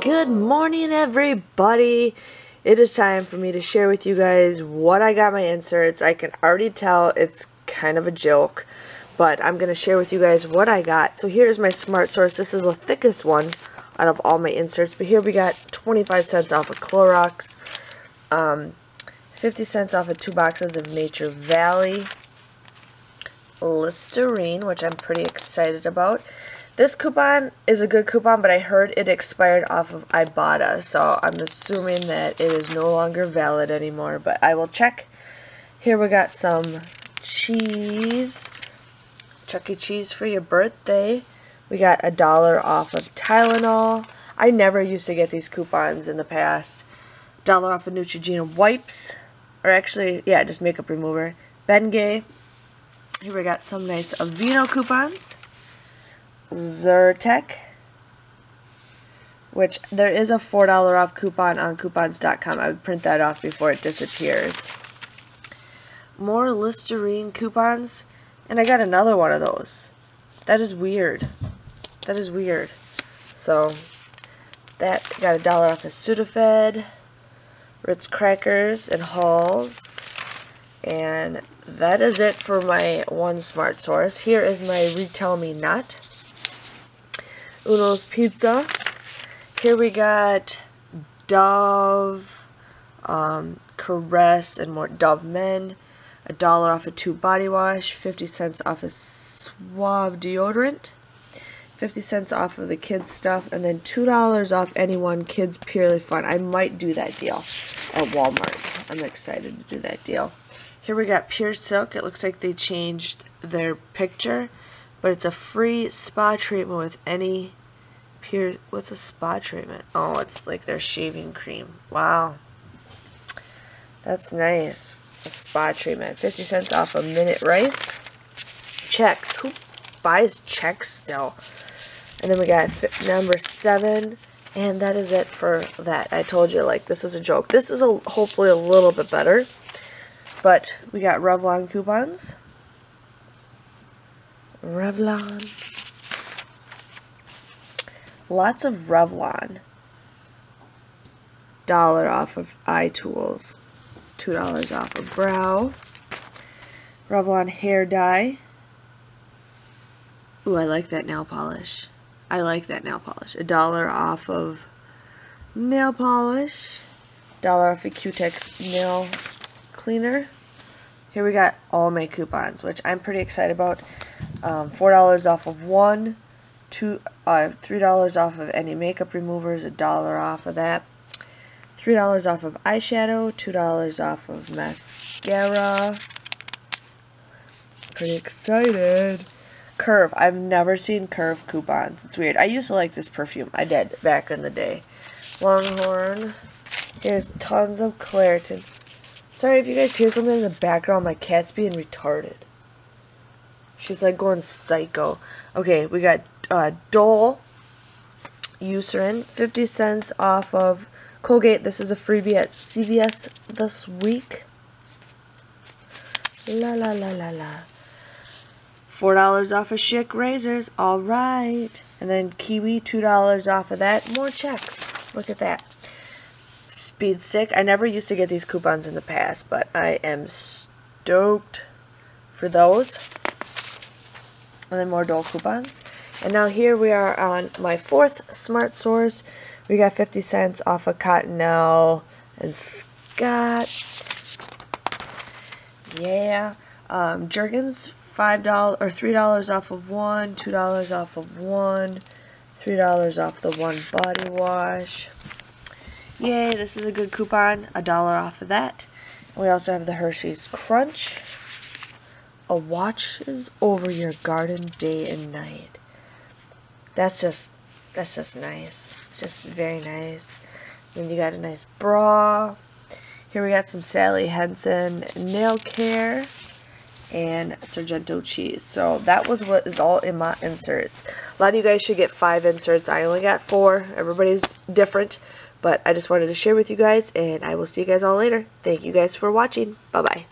Good morning, everybody. It is time for me to share with you guys what I got my inserts. I can already tell it's kind of a joke, but I'm going to share with you guys what I got. So here's my Smart Source. This is the thickest one out of all my inserts, but here we got 25 cents off of Clorox, 50 cents off of 2 boxes of Nature Valley, Listerine, which I'm pretty excited about. This coupon is a good coupon, but I heard it expired off of Ibotta, so I'm assuming that it is no longer valid anymore, but I will check. Here we got some cheese, Chuck E. Cheese for your birthday. We got $1 off of Tylenol. I never used to get these coupons in the past. $1 off of Neutrogena wipes, or actually, yeah, just makeup remover. Bengay. Here we got some nice Aveeno coupons. Zyrtec, which there is a $4 off coupon on coupons.com. I would print that off before it disappears. More Listerine coupons, and I got another one of those. That is weird. That is weird. So that got $1 off of Sudafed, Ritz crackers, and Halls. And that is it for my one Smart Source. Here is my Retell Me Not. Uno's Pizza. Here we got Dove, Caress, and more Dove Men. $1 off of 2 body wash. 50 cents off of Suave deodorant. 50 cents off of the kids stuff. And then $2 off anyone Kids Purely Fun. I might do that deal at Walmart. I'm excited to do that deal. Here we got Pure Silk. It looks like they changed their picture, but it's a free spa treatment with any Pure. What's a spa treatment? Oh, it's like their shaving cream. Wow, that's nice. A spa treatment. 50 cents off of Minute Rice. Chex. Who buys Chex still? And then we got number 7, and that is it for that. I told you, like, this is a joke. This is hopefully a little bit better. But we got Revlon coupons. Revlon. Lots of Revlon. $1 off of eye tools. $2 off of brow. Revlon hair dye. Ooh, I like that nail polish. I like that nail polish. $1 off of nail polish. $1 off of Q-Tex nail cleaner. Here we got all my coupons, which I'm pretty excited about. $4 off of one, $3 off of any makeup removers, $1 off of that, $3 off of eyeshadow, $2 off of mascara. Pretty excited. Curve. I've never seen Curve coupons. It's weird. I used to like this perfume. I did back in the day. Longhorn. Here's tons of Claritin. Sorry if you guys hear something in the background. My cat's being retarded. She's like going psycho. Okay, we got Dole Eucerin. 50 cents off of Colgate. This is a freebie at CVS this week. La la la la la. $4 off of Schick razors. Alright. And then Kiwi, $2 off of that. More checks. Look at that. Speed Stick. I never used to get these coupons in the past, but I am stoked for those. And then more Dole coupons. And now here we are on my 4th Smart Source. We got 50 cents off of Cottonelle and Scott's. Yeah. Jergens, $5 or $3 off of one, $2 off of one, $3 off the one body wash. Yay, this is a good coupon. $1 off of that. And we also have the Hershey's Crunch. A watches over your garden day and night. That's just nice. It's just very nice. Then you got a nice bra. Here we got some Sally Henson nail care and Sargento cheese. So that was what is all in my inserts. A lot of you guys should get 5 inserts. I only got 4. Everybody's different. But I just wanted to share with you guys, and I will see you guys all later. Thank you guys for watching. Bye-bye.